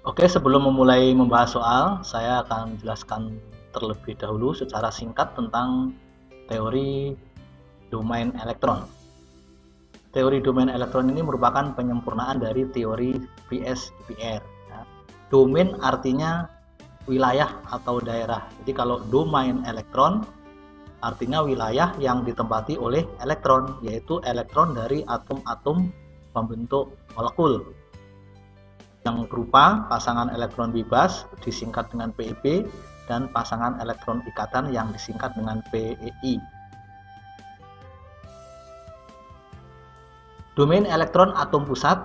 Oke, sebelum memulai membahas soal, saya akan jelaskan terlebih dahulu secara singkat tentang teori domain elektron. Teori domain elektron ini merupakan penyempurnaan dari teori VS-IPR. Ya. Domain artinya wilayah atau daerah. Jadi kalau domain elektron artinya wilayah yang ditempati oleh elektron, yaitu elektron dari atom-atom pembentuk molekul yang berupa pasangan elektron bebas disingkat dengan PEB dan pasangan elektron ikatan yang disingkat dengan PEI. Domain elektron atom pusat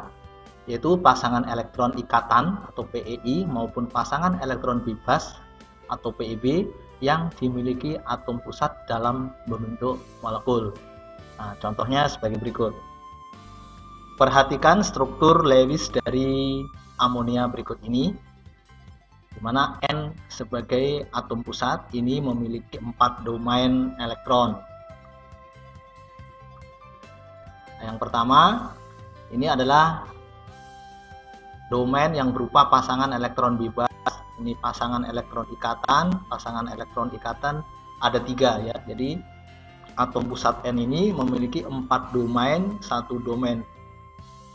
yaitu pasangan elektron ikatan atau PEI maupun pasangan elektron bebas atau PEB yang dimiliki atom pusat dalam membentuk molekul. Nah, contohnya sebagai berikut. Perhatikan struktur Lewis dari amonia berikut ini, di mana N sebagai atom pusat ini memiliki 4 domain elektron. Yang pertama, ini adalah domain yang berupa pasangan elektron bebas. Ini pasangan elektron ikatan ada 3 ya. Jadi atom pusat N ini memiliki 4 domain, 1 domain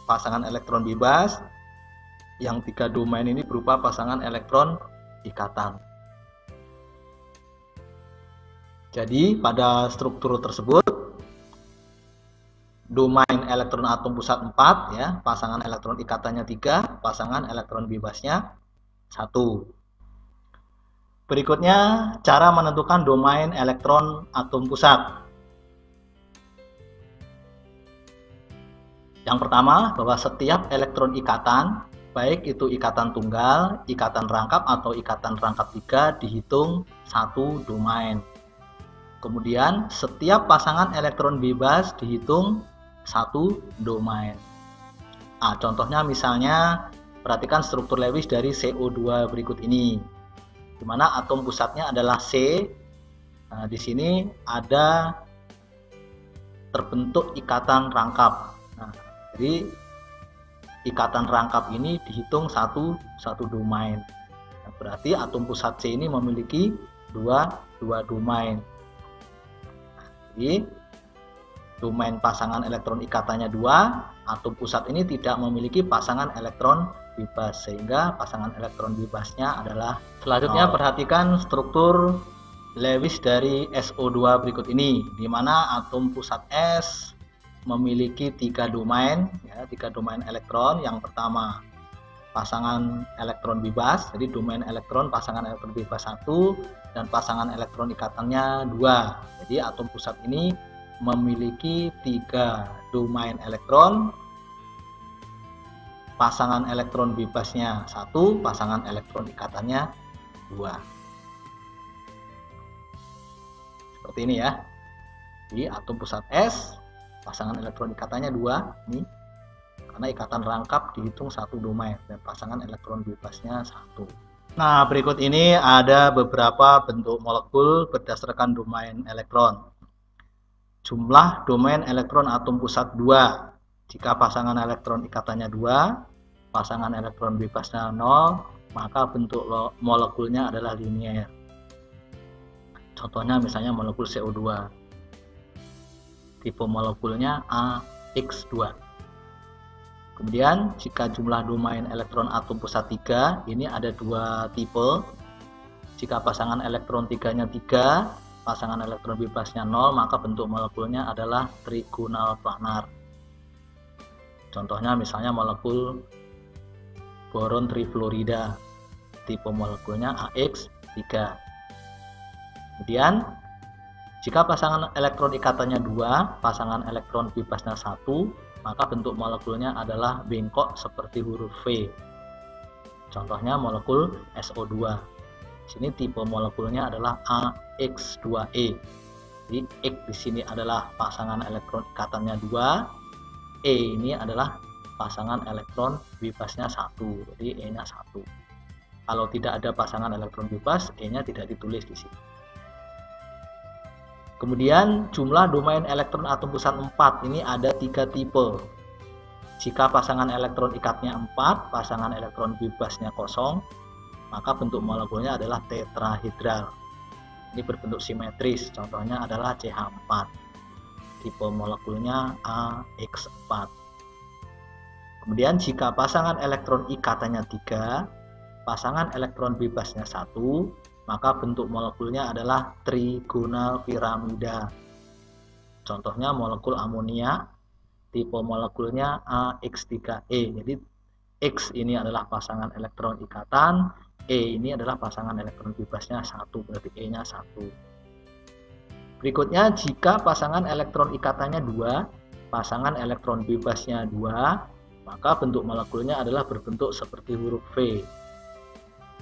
pasangan elektron bebas, yang 3 domain ini berupa pasangan elektron ikatan. Jadi pada struktur tersebut domain elektron atom pusat 4 ya, pasangan elektron ikatannya 3, pasangan elektron bebasnya 1. Berikutnya cara menentukan domain elektron atom pusat. Yang pertama, bahwa setiap elektron ikatan, baik itu ikatan tunggal, ikatan rangkap atau ikatan rangkap 3 dihitung 1 domain. Kemudian setiap pasangan elektron bebas dihitung 1 domain. Nah, contohnya misalnya perhatikan struktur Lewis dari CO2 berikut ini, di mana atom pusatnya adalah C. Nah, di sini ada terbentuk ikatan rangkap. Nah, jadi ikatan rangkap ini dihitung satu domain. Nah, berarti atom pusat C ini memiliki dua domain. Jadi domain pasangan elektron ikatannya 2, atom pusat ini tidak memiliki pasangan elektron bebas, sehingga pasangan elektron bebasnya adalah selanjutnya 0. Perhatikan struktur Lewis dari SO2 berikut ini, di mana atom pusat S memiliki 3 domain ya, 3 domain elektron. Yang pertama pasangan elektron bebas, jadi domain elektron pasangan elektron bebas 1 dan pasangan elektron ikatannya 2. Jadi atom pusat ini memiliki 3 domain elektron, pasangan elektron bebasnya 1, pasangan elektron ikatannya 2. Seperti ini ya. Jadi atom pusat S, pasangan elektron ikatannya 2 ini, karena ikatan rangkap dihitung 1 domain dan pasangan elektron bebasnya 1. Nah, berikut ini ada beberapa bentuk molekul berdasarkan domain elektron. Jumlah domain elektron atom pusat 2. Jika pasangan elektron ikatannya 2, pasangan elektron bebasnya 0, maka bentuk molekulnya adalah linier. Contohnya misalnya molekul CO2. Tipe molekulnya AX2. Kemudian jika jumlah domain elektron atom pusat 3, ini ada 2 tipe. Jika pasangan elektron 3-nya 3, pasangan elektron bebasnya 0, maka bentuk molekulnya adalah trigonal planar. Contohnya misalnya molekul boron trifluorida, tipe molekulnya AX3. Kemudian jika pasangan elektron ikatannya 2, pasangan elektron bebasnya 1, maka bentuk molekulnya adalah bengkok seperti huruf V. Contohnya molekul SO2. Di sini tipe molekulnya adalah AX2E. Jadi X di sini adalah pasangan elektron ikatannya 2, E ini adalah pasangan elektron bebasnya 1. Jadi E-nya 1. Kalau tidak ada pasangan elektron bebas, E-nya tidak ditulis di sini. Kemudian jumlah domain elektron atom pusat 4 ini ada 3 tipe. Jika pasangan elektron ikatnya 4, pasangan elektron bebasnya kosong, maka bentuk molekulnya adalah tetrahedral. Ini berbentuk simetris, contohnya adalah CH4. Tipe molekulnya AX4. Kemudian jika pasangan elektron ikatannya 3, pasangan elektron bebasnya 1, maka bentuk molekulnya adalah trigonal piramida. Contohnya molekul amonia, tipe molekulnya AX3E. Jadi X ini adalah pasangan elektron ikatan, E ini adalah pasangan elektron bebasnya 1, berarti E-nya 1. Berikutnya, jika pasangan elektron ikatannya 2, pasangan elektron bebasnya 2, maka bentuk molekulnya adalah berbentuk seperti huruf V.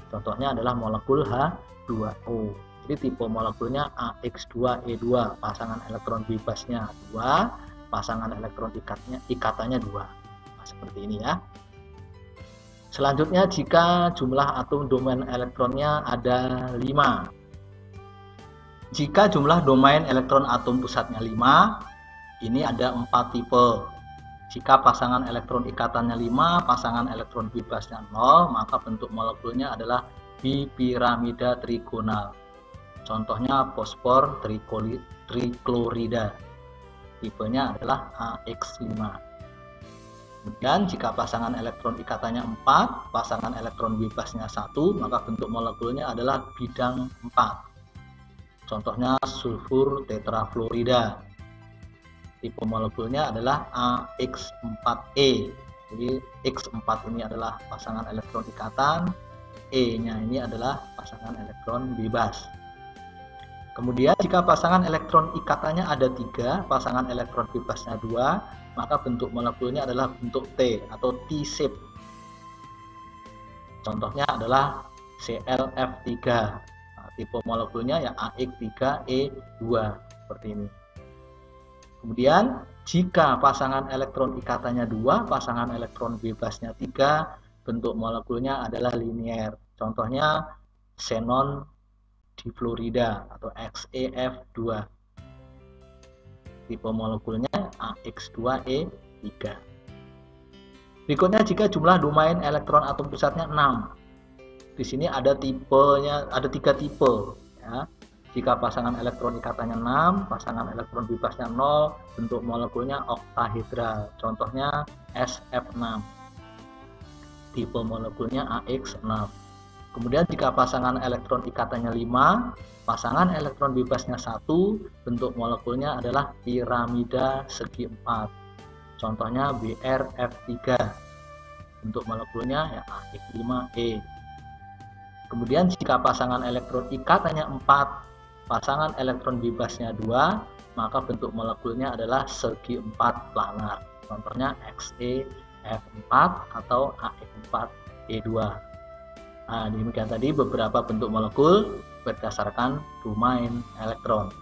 Contohnya adalah molekul H2O. Jadi tipe molekulnya AX2E2, pasangan elektron bebasnya 2, pasangan elektron ikatannya 2. Nah, seperti ini ya. Selanjutnya, jika jumlah atom domain elektronnya ada 5. Jika jumlah domain elektron atom pusatnya 5, ini ada 4 tipe. Jika pasangan elektron ikatannya 5, pasangan elektron bebasnya 0, maka bentuk molekulnya adalah bipiramida trigonal. Contohnya fosfor triklorida. Tipenya adalah AX5. Kemudian jika pasangan elektron ikatannya 4, pasangan elektron bebasnya 1, maka bentuk molekulnya adalah bidang 4. Contohnya sulfur tetrafluorida. Tipe molekulnya adalah AX4E. Jadi X4 ini adalah pasangan elektron ikatan, E-nya ini adalah pasangan elektron bebas. Kemudian jika pasangan elektron ikatannya ada 3, pasangan elektron bebasnya 2, maka bentuk molekulnya adalah bentuk T atau T-shape. Contohnya adalah ClF3. Nah, tipe molekulnya ya AX3E2 seperti ini. Kemudian jika pasangan elektron ikatannya 2, pasangan elektron bebasnya 3, bentuk molekulnya adalah linier. Contohnya xenon difluorida atau XeF2. Tipe molekulnya AX2E3. Berikutnya jika jumlah domain elektron atom pusatnya 6. Di sini ada tipenya, ada 3 tipe ya. Jika pasangan elektron ikatannya 6, pasangan elektron bebasnya 0, bentuk molekulnya oktahedral. Contohnya SF6. Tipe molekulnya AX6. Kemudian jika pasangan elektron ikatannya 5, pasangan elektron bebasnya 1, bentuk molekulnya adalah piramida segi 4. Contohnya BrF3. Bentuk molekulnya ya AX5E. Kemudian jika pasangan elektron ikatannya 4, pasangan elektron bebasnya 2, maka bentuk molekulnya adalah segi 4 planar. Contohnya XeF4 atau AX4E2. Nah, demikian tadi beberapa bentuk molekul berdasarkan domain elektron.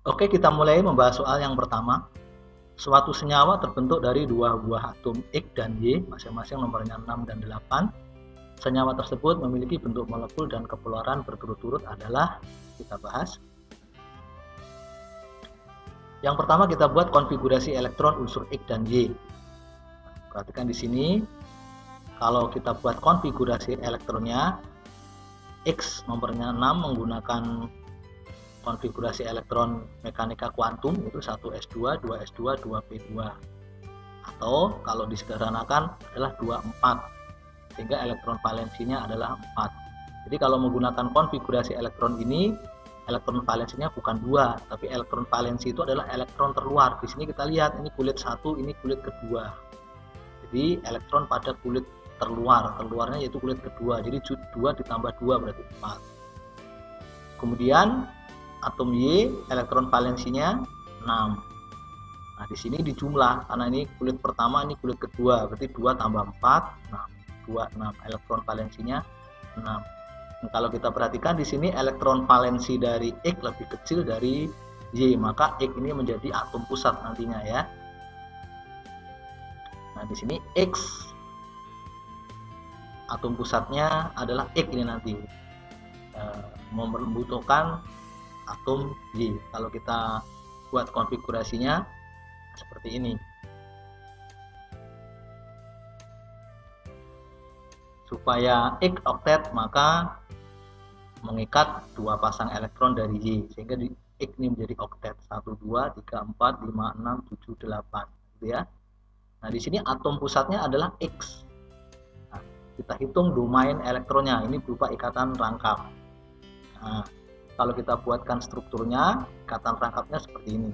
Oke, kita mulai membahas soal yang pertama. Suatu senyawa terbentuk dari 2 buah atom X dan Y, masing-masing nomornya 6 dan 8. Senyawa tersebut memiliki bentuk molekul dan kekeluaran berturut-turut adalah, kita bahas. Yang pertama kita buat konfigurasi elektron unsur X dan Y. Perhatikan di sini, kalau kita buat konfigurasi elektronnya, X nomornya 6 menggunakan konfigurasi elektron mekanika kuantum, itu 1s2, 2s2, 2p2. Atau kalau disederhanakan adalah 24, sehingga elektron valensinya adalah 4. Jadi kalau menggunakan konfigurasi elektron ini, elektron valensinya bukan 2, tapi elektron valensi itu adalah elektron terluar. Di sini kita lihat, ini kulit 1, ini kulit kedua. Jadi elektron pada kulit terluar, terluarnya yaitu kulit kedua. Jadi 2 ditambah 2 berarti 4. Kemudian atom Y, elektron valensinya 6. Nah, di sini dijumlah karena ini kulit pertama, ini kulit kedua, berarti 2 tambah 4, 6. 2, 6. Elektron valensinya 6. Nah, kalau kita perhatikan di sini elektron valensi dari X lebih kecil dari Y, maka X ini menjadi atom pusat nantinya ya. Nah, di sini X atom pusatnya adalah X ini nanti membutuhkan atom Y. Kalau kita buat konfigurasinya seperti ini. Supaya X oktet, maka mengikat dua pasang elektron dari Y, sehingga di X ini menjadi oktet 1, 2, 3, 4, 5, 6, 7, 8 gitu ya. Nah, di sini atom pusatnya adalah X. Nah, kita hitung domain elektronnya, ini berupa ikatan rangkap. Nah, kalau kita buatkan strukturnya, ikatan rangkapnya seperti ini.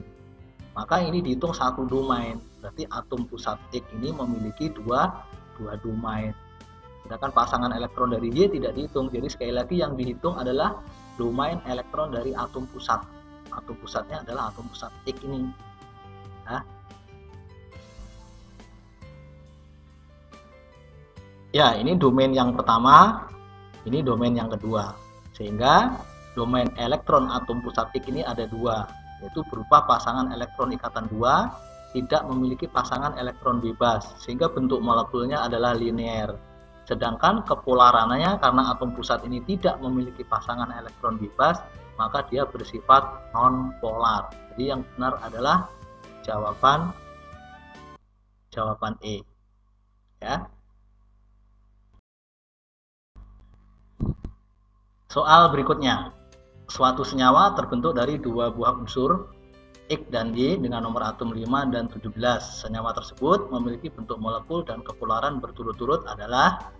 Maka ini dihitung satu domain, berarti atom pusat X ini memiliki dua domain. Sedangkan pasangan elektron dari Y tidak dihitung. Jadi sekali lagi yang dihitung adalah domain elektron dari atom pusat. Atom pusatnya adalah atom pusat X ini. Nah. Ya, ini domain yang pertama, ini domain yang kedua. Sehingga domain elektron atom pusat X ini ada dua, yaitu berupa pasangan elektron ikatan 2, tidak memiliki pasangan elektron bebas, sehingga bentuk molekulnya adalah linear. Sedangkan kepolarannya, karena atom pusat ini tidak memiliki pasangan elektron bebas, maka dia bersifat non-polar. Jadi yang benar adalah jawaban E. Ya. Soal berikutnya. Suatu senyawa terbentuk dari dua buah unsur X dan Y dengan nomor atom 5 dan 17. Senyawa tersebut memiliki bentuk molekul dan kepolaran berturut-turut adalah,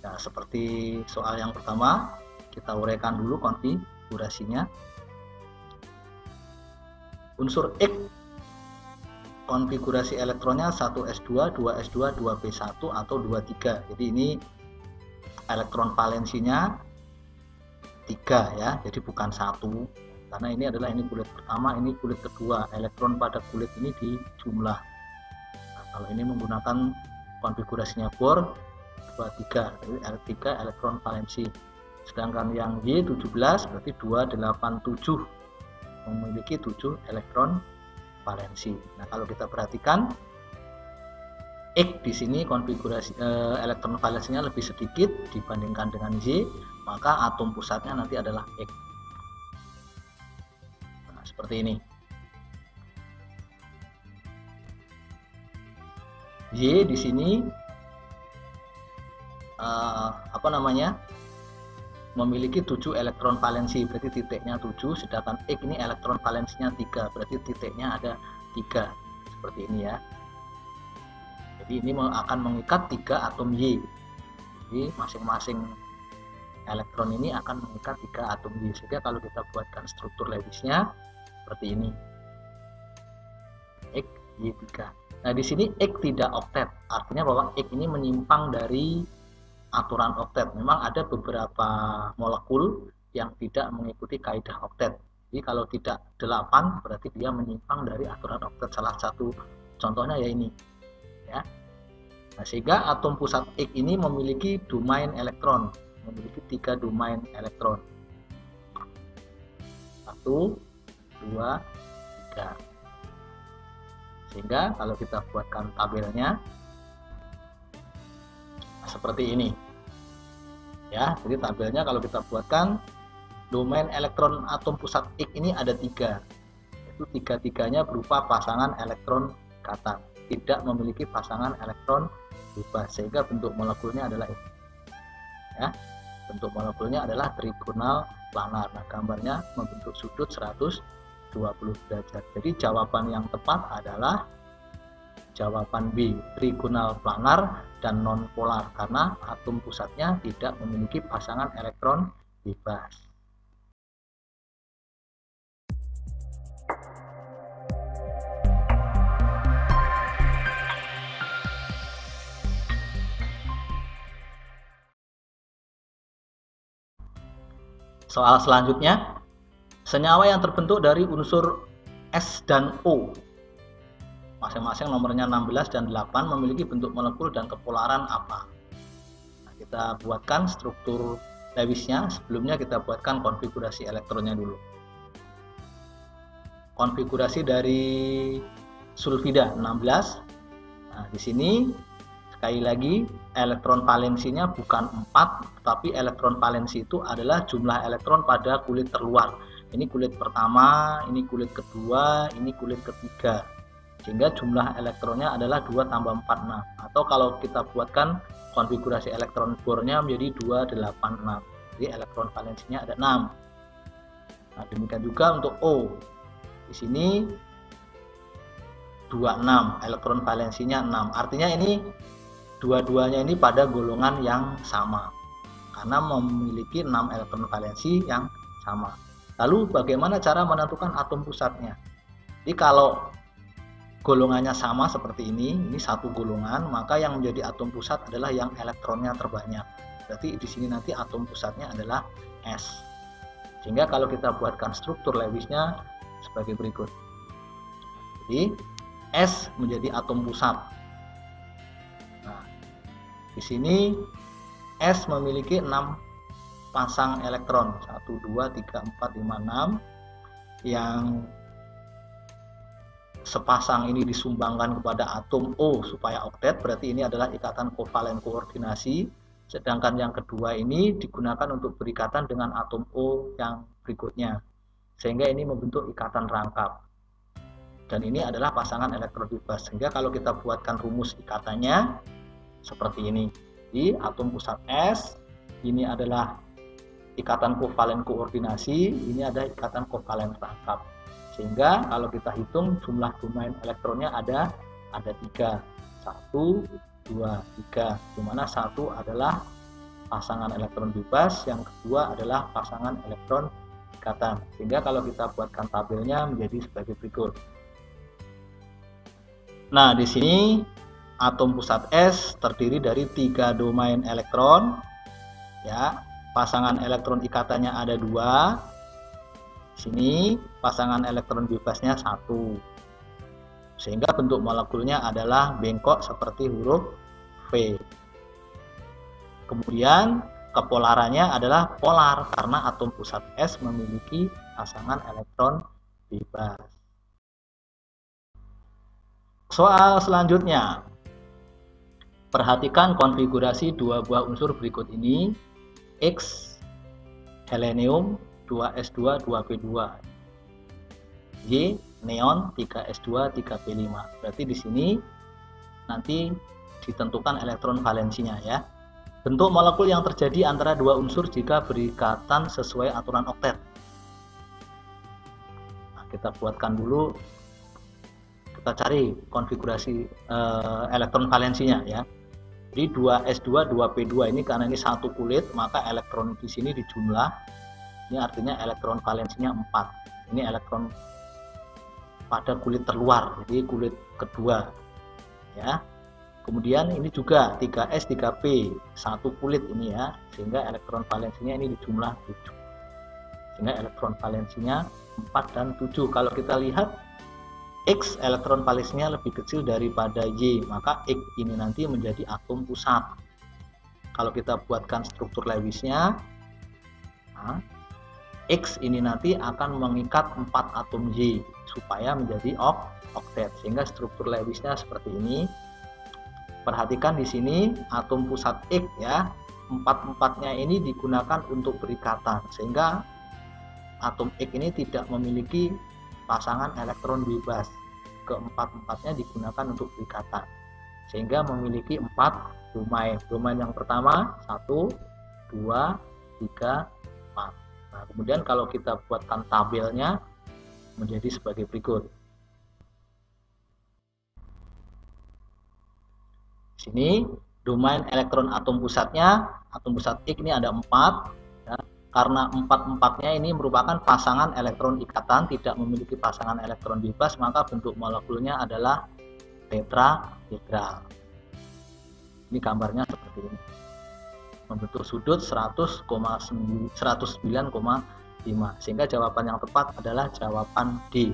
ya, seperti soal yang pertama, kita uraikan dulu konfigurasinya. Unsur X, konfigurasi elektronnya 1s2, 2s2, 2p1 atau 23. Jadi ini elektron valensinya 3 ya, jadi bukan 1. Karena ini adalah kulit pertama, ini kulit kedua. Elektron pada kulit ini dijumlah. Nah, kalau ini menggunakan konfigurasinya Bohr 23, jadi L3 elektron valensi. Sedangkan yang Y 17 berarti 287, memiliki 7 elektron valensi. Nah, kalau kita perhatikan X di sini konfigurasi elektron valensinya lebih sedikit dibandingkan dengan Y, maka atom pusatnya nanti adalah X. Nah, seperti ini. Y di sini memiliki 7 elektron valensi, berarti titiknya 7, sedangkan X ini elektron valensinya 3, berarti titiknya ada 3. Seperti ini ya. Jadi ini akan mengikat 3 atom Y. Jadi masing-masing elektron ini akan mengikat 3 atom Y. Sehingga kalau kita buatkan struktur Lewisnya seperti ini. X, Y3. Nah, di sini X tidak oktet. Artinya bahwa X ini menyimpang dari aturan oktet. Memang ada beberapa molekul yang tidak mengikuti kaidah oktet. Jadi kalau tidak 8 berarti dia menyimpang dari aturan oktet. Salah satu contohnya ya ini. Ya. Nah, sehingga atom pusat X ini memiliki domain elektron, memiliki 3 domain elektron. 1, 2, 3. Sehingga kalau kita buatkan tabelnya seperti ini. Ya, jadi tabelnya kalau kita buatkan, domain elektron atom pusat X ini ada 3. Itu 3-3-nya berupa pasangan elektron ikatan, tidak memiliki pasangan elektron bebas, sehingga bentuk molekulnya adalah ini. Ya, bentuk molekulnya adalah trigonal planar. Nah, gambarnya membentuk sudut 120 derajat. Jadi jawaban yang tepat adalah jawaban B, trigonal planar dan non polar, karena atom pusatnya tidak memiliki pasangan elektron bebas. Soal selanjutnya, senyawa yang terbentuk dari unsur S dan O, masing-masing nomornya 16 dan 8, memiliki bentuk molekul dan kepolaran apa? Nah, kita buatkan struktur Lewisnya, sebelumnya kita buatkan konfigurasi elektronnya dulu. Konfigurasi dari sulfida 16. Nah, di sini sekali lagi elektron valensinya bukan 4, tapi elektron valensi itu adalah jumlah elektron pada kulit terluar. Ini kulit pertama, ini kulit kedua, ini kulit ketiga. Sehingga jumlah elektronnya adalah 2 tambah 4, 6. Atau kalau kita buatkan konfigurasi elektron bornya menjadi 286. Jadi elektron valensinya ada 6. Nah, demikian juga untuk O. Di sini 26, elektron valensinya 6. Artinya ini dua-duanya ini pada golongan yang sama karena memiliki 6 elektron valensi yang sama. Lalu bagaimana cara menentukan atom pusatnya? Jadi kalau golongannya sama seperti ini satu golongan, maka yang menjadi atom pusat adalah yang elektronnya terbanyak. Berarti di sini nanti atom pusatnya adalah S. Sehingga kalau kita buatkan struktur Lewisnya sebagai berikut. Jadi S menjadi atom pusat. Nah, di sini S memiliki 6 pasang elektron, 1, 2, 3, 4, 5, 6, yang sepasang ini disumbangkan kepada atom O supaya oktet, berarti ini adalah ikatan kovalen koordinasi. Sedangkan yang kedua ini digunakan untuk berikatan dengan atom O yang berikutnya, sehingga ini membentuk ikatan rangkap. Dan ini adalah pasangan elektron bebas, sehingga kalau kita buatkan rumus ikatannya seperti ini. Di atom pusat S, ini adalah ikatan kovalen koordinasi, ini ada ikatan kovalen rangkap. Sehingga kalau kita hitung jumlah domain elektronnya ada 3. 1, 2, 3, di mana 1 adalah pasangan elektron bebas, yang kedua adalah pasangan elektron ikatan. Sehingga kalau kita buatkan tabelnya menjadi sebagai berikut. Nah, di sini atom pusat S terdiri dari 3 domain elektron. Ya, pasangan elektron ikatannya ada 2. Di sini pasangan elektron bebasnya 1. Sehingga bentuk molekulnya adalah bengkok seperti huruf V. Kemudian kepolarannya adalah polar karena atom pusat S memiliki pasangan elektron bebas. Soal selanjutnya, perhatikan konfigurasi 2 buah unsur berikut ini. X helenium 2s2 2p2, Y neon 3s2 3p5. Berarti di sini nanti ditentukan elektron valensinya ya. Bentuk molekul yang terjadi antara 2 unsur jika berikatan sesuai aturan oktet. Nah, kita buatkan dulu. Kita cari konfigurasi elektron valensinya ya. Jadi 2s2 2p2 ini karena ini satu kulit, maka elektron di sini dijumlah. Ini artinya elektron valensinya 4. Ini elektron pada kulit terluar, jadi kulit kedua ya. Kemudian ini juga 3s 3p, satu kulit ini ya, sehingga elektron valensinya ini dijumlah 7. Sehingga elektron valensinya 4 dan 7. Kalau kita lihat X elektron valensinya lebih kecil daripada Y, maka X ini nanti menjadi atom pusat. Kalau kita buatkan struktur Lewisnya, nah, X ini nanti akan mengikat 4 atom Y supaya menjadi oktet, sehingga struktur Lewisnya seperti ini. Perhatikan di sini atom pusat X ya, 4-4-nya ini digunakan untuk berikatan, sehingga atom X ini tidak memiliki pasangan elektron bebas. Keempat-empatnya digunakan untuk berikatan, sehingga memiliki 4 domain. Domain yang pertama 1, 2, 3, 4. Nah, kemudian kalau kita buatkan tabelnya menjadi sebagai berikut. Di sini domain elektron atom pusatnya, atom pusat X ini ada 4 ya. Karena 4-4-nya ini merupakan pasangan elektron ikatan, tidak memiliki pasangan elektron bebas, maka bentuk molekulnya adalah tetrahedral. Ini gambarnya seperti ini. Membentuk sudut 100,9,5, sehingga jawaban yang tepat adalah jawaban D.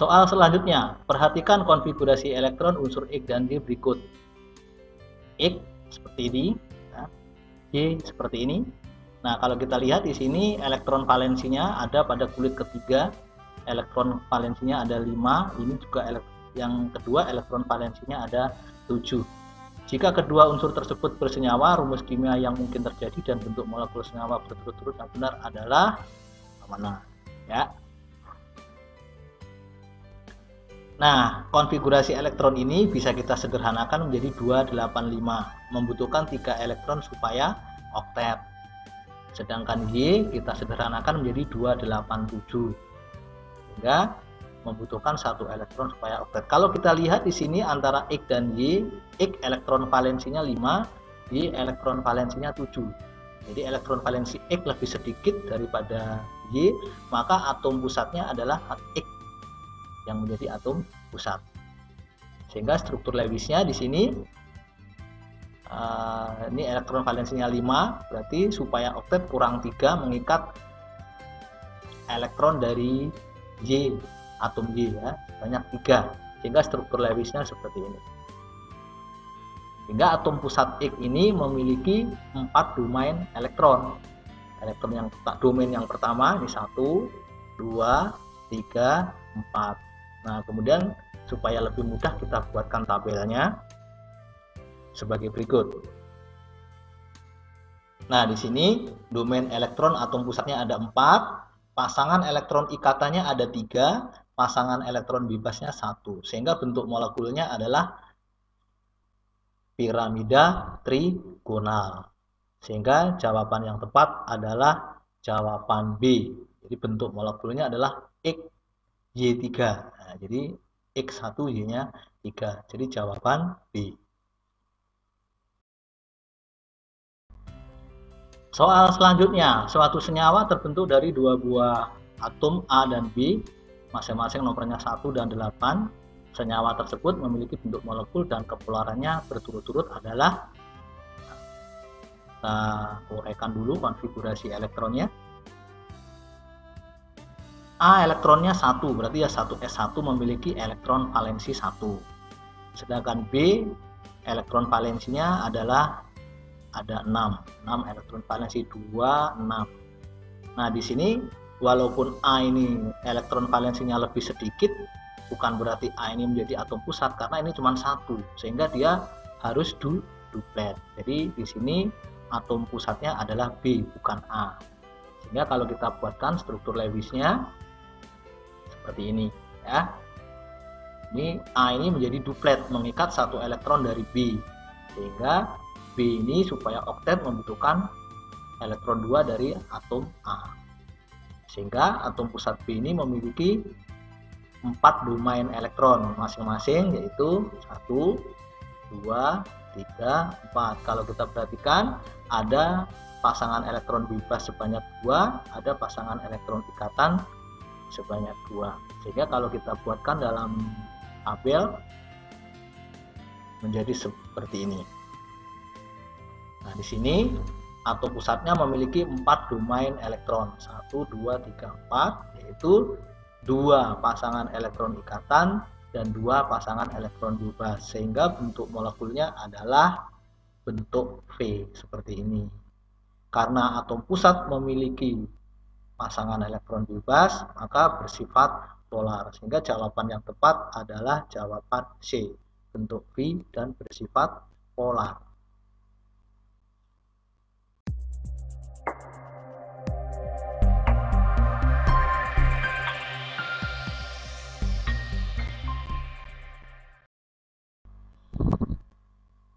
Soal selanjutnya, perhatikan konfigurasi elektron unsur X dan Y berikut. X seperti ini, ya. Y seperti ini. Nah, kalau kita lihat di sini elektron valensinya ada pada kulit ketiga, elektron valensinya ada 5, ini juga yang kedua elektron valensinya ada 7. Jika kedua unsur tersebut bersenyawa, rumus kimia yang mungkin terjadi dan bentuk molekul senyawa berturut-turut yang benar adalah mana? Ya. Nah, konfigurasi elektron ini bisa kita sederhanakan menjadi 285, membutuhkan 3 elektron supaya oktet. Sedangkan Y kita sederhanakan menjadi 287, sehingga membutuhkan 1 elektron supaya oktet. Kalau kita lihat di sini antara X dan Y, X elektron valensinya 5, Y elektron valensinya 7. Jadi elektron valensi X lebih sedikit daripada Y, maka atom pusatnya adalah X yang menjadi atom pusat. Sehingga struktur Lewisnya di sini ini elektron valensinya 5, berarti supaya oktet kurang 3 mengikat elektron dari Y, atom Y ya, banyak 3. Sehingga struktur Lewisnya seperti ini. Sehingga atom pusat X ini memiliki 4 domain elektron. Domain yang pertama ini 1, 2, 3, 4. Nah, kemudian supaya lebih mudah kita buatkan tabelnya sebagai berikut. Nah, di sini domain elektron atom pusatnya ada 4, pasangan elektron ikatannya ada 3, pasangan elektron bebasnya 1. Sehingga bentuk molekulnya adalah piramida trigonal. Sehingga jawaban yang tepat adalah jawaban B. Jadi bentuk molekulnya adalah X, Y3. Nah, jadi X1, Y-nya 3. Jadi jawaban B. Soal selanjutnya, suatu senyawa terbentuk dari 2 buah atom A dan B, masing-masing nomornya 1 dan 8. Senyawa tersebut memiliki bentuk molekul dan kepolarannya berturut-turut adalah, kita uraikan dulu konfigurasi elektronnya. A elektronnya 1, berarti ya 1s1 memiliki elektron valensi 1. Sedangkan B elektron valensinya adalah ada 6 elektron valensi 2, 6. Nah, di sini walaupun A ini elektron valensinya lebih sedikit, bukan berarti A ini menjadi atom pusat karena ini cuma 1, sehingga dia harus duplet. Jadi di sini atom pusatnya adalah B, bukan A. Sehingga kalau kita buatkan struktur Lewisnya seperti ini ya. Ini A ini menjadi duplet, mengikat 1 elektron dari B. Sehingga B ini supaya oktet membutuhkan elektron 2 dari atom A. Sehingga atom pusat B ini memiliki 4 domain elektron masing-masing, yaitu 1, 2, 3, 4. Kalau kita perhatikan ada pasangan elektron bebas sebanyak 2, ada pasangan elektron ikatan sebanyak 2. Sehingga kalau kita buatkan dalam tabel menjadi seperti ini. Nah, di sini atom pusatnya memiliki 4 domain elektron, 1, 2, 3, 4, yaitu 2 pasangan elektron ikatan dan 2 pasangan elektron bebas. Sehingga bentuk molekulnya adalah bentuk V seperti ini. Karena atom pusat memiliki pasangan elektron bebas, maka bersifat polar. Sehingga jawaban yang tepat adalah jawaban C, bentuk V dan bersifat polar.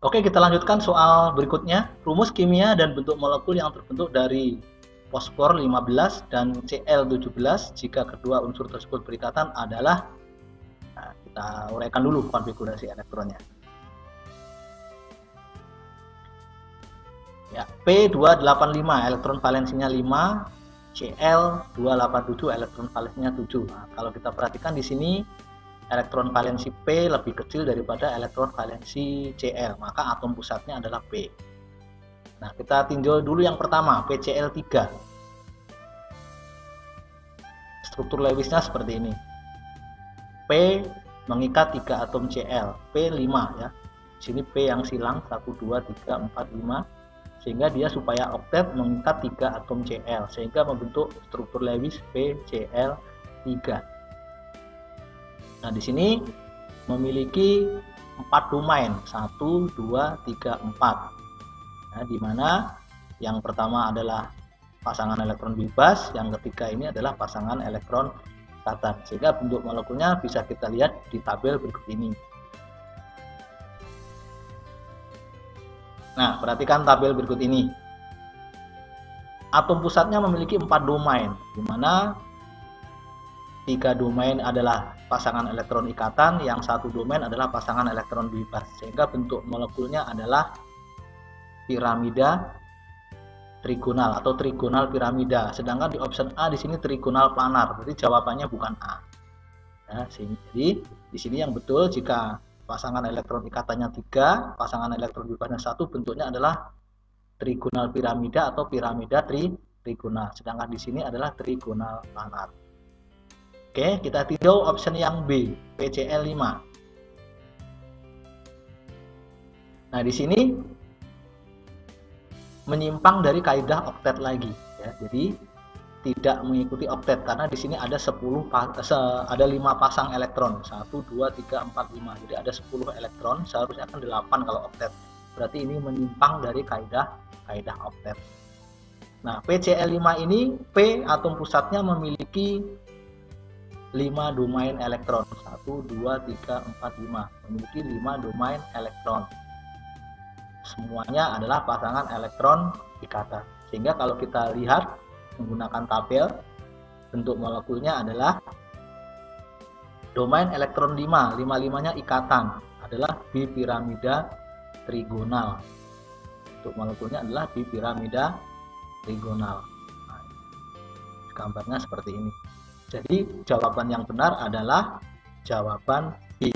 Oke, kita lanjutkan soal berikutnya. Rumus kimia dan bentuk molekul yang terbentuk dari fosfor 15 dan Cl17 jika kedua unsur tersebut berikatan adalah, nah, kita uraikan dulu konfigurasi elektronnya. Ya, P285 elektron valensinya 5, Cl287 elektron valensinya 7. Nah, kalau kita perhatikan di sini elektron valensi P lebih kecil daripada elektron valensi Cl, maka atom pusatnya adalah P. Nah, kita tinjau dulu yang pertama, PCl3. Struktur Lewisnya seperti ini. P mengikat 3 atom Cl, P5 ya. Di sini P yang silang 1 2 3 4 5, sehingga dia supaya oktet mengikat 3 atom Cl sehingga membentuk struktur Lewis PCl3. Nah, di sini memiliki 4 domain, 1 2 3 4. Nah, di mana yang pertama adalah pasangan elektron bebas, yang ketiga ini adalah pasangan elektron ikatan. Sehingga bentuk molekulnya bisa kita lihat di tabel berikut ini. Nah, perhatikan tabel berikut ini. Atom pusatnya memiliki 4 domain, di mana 3 domain adalah pasangan elektron ikatan, yang 1 domain adalah pasangan elektron bebas. Sehingga bentuk molekulnya adalah piramida trigonal atau trigonal piramida. Sedangkan di option A di sini trigonal planar. Berarti jawabannya bukan A. Ya, jadi di sini yang betul jika pasangan elektron ikatannya 3, pasangan elektron bebasnya 1, bentuknya adalah trigonal piramida atau piramida trigonal. Sedangkan di sini adalah trigonal planar. Oke, kita tinjau option yang B, PCl5. Nah, di sini menyimpang dari kaidah oktet lagi ya. Jadi tidak mengikuti oktet karena di sini ada 5 pasang elektron, 1 2 3 4 5. Jadi ada 10 elektron, seharusnya kan 8 kalau oktet. Berarti ini menyimpang dari kaidah oktet. Nah, PCl5 ini P atom pusatnya memiliki 5 domain elektron, 1 2 3 4 5. Memiliki 5 domain elektron. Semuanya adalah pasangan elektron ikatan. Sehingga kalau kita lihat menggunakan tabel, bentuk molekulnya adalah domain elektron 5, 5-5-nya ikatan, adalah bipiramida trigonal. Bentuk molekulnya adalah bipiramida trigonal. Nah, gambarnya seperti ini. Jadi jawaban yang benar adalah jawaban B,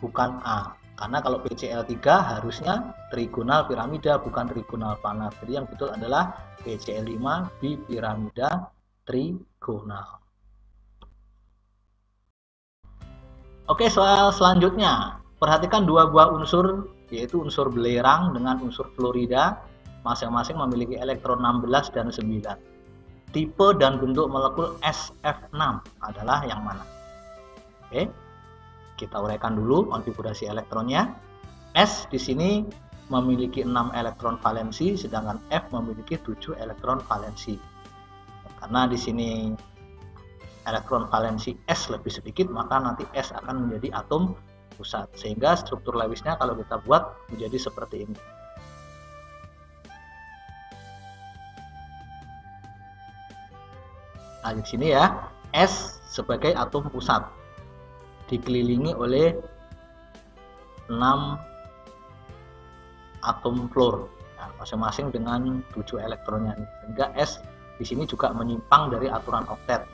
bukan A. Karena kalau PCl3 harusnya trigonal piramida, bukan trigonal planar. Jadi yang betul adalah PCl5 bipiramida trigonal. Oke, soal selanjutnya. Perhatikan 2 buah unsur, yaitu unsur belerang dengan unsur fluorida, masing-masing memiliki elektron 16 dan 9. Tipe dan bentuk molekul SF6 adalah yang mana? Oke. Kita uraikan dulu konfigurasi elektronnya. S di sini memiliki 6 elektron valensi, sedangkan F memiliki 7 elektron valensi. Karena di sini elektron valensi S lebih sedikit, maka nanti S akan menjadi atom pusat. Sehingga struktur Lewisnya kalau kita buat menjadi seperti ini. Nah, di sini ya, S sebagai atom pusat dikelilingi oleh 6 atom fluor, nah, masing-masing dengan 7 elektronnya. Sehingga S di sini juga menyimpang dari aturan oktet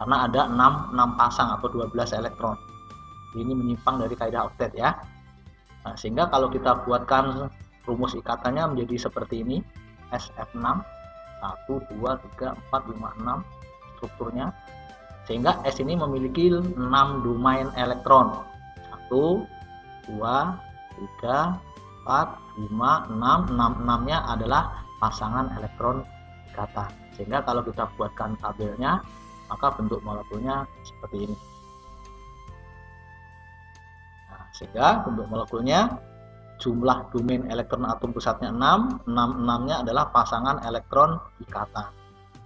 karena ada 6 pasang atau 12 elektron. Ini menyimpang dari kaidah oktet ya. Nah, sehingga kalau kita buatkan rumus ikatannya menjadi seperti ini, SF6 1 2 3 4 5 6 strukturnya. Sehingga S ini memiliki 6 domain elektron, 1 2 3 4 5 6. 6-nya adalah pasangan elektron ikatan. Sehingga kalau kita buatkan tabelnya, maka bentuk molekulnya seperti ini. Nah, sehingga bentuk molekulnya jumlah domain elektron atom pusatnya 6, 6-nya adalah pasangan elektron ikatan.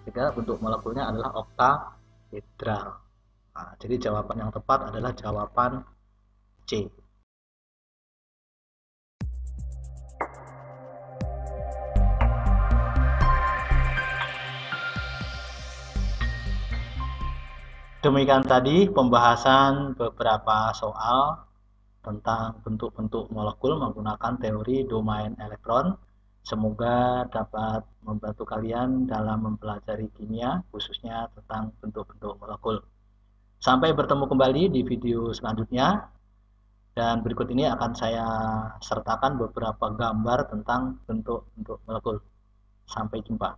Sehingga bentuk molekulnya adalah oktahedral. Nah, jadi jawaban yang tepat adalah jawaban C. Demikian tadi pembahasan beberapa soal tentang bentuk-bentuk molekul menggunakan teori domain elektron. Semoga dapat membantu kalian dalam mempelajari kimia, khususnya tentang bentuk-bentuk molekul. Sampai bertemu kembali di video selanjutnya. Dan berikut ini akan saya sertakan beberapa gambar tentang bentuk-bentuk molekul. Sampai jumpa.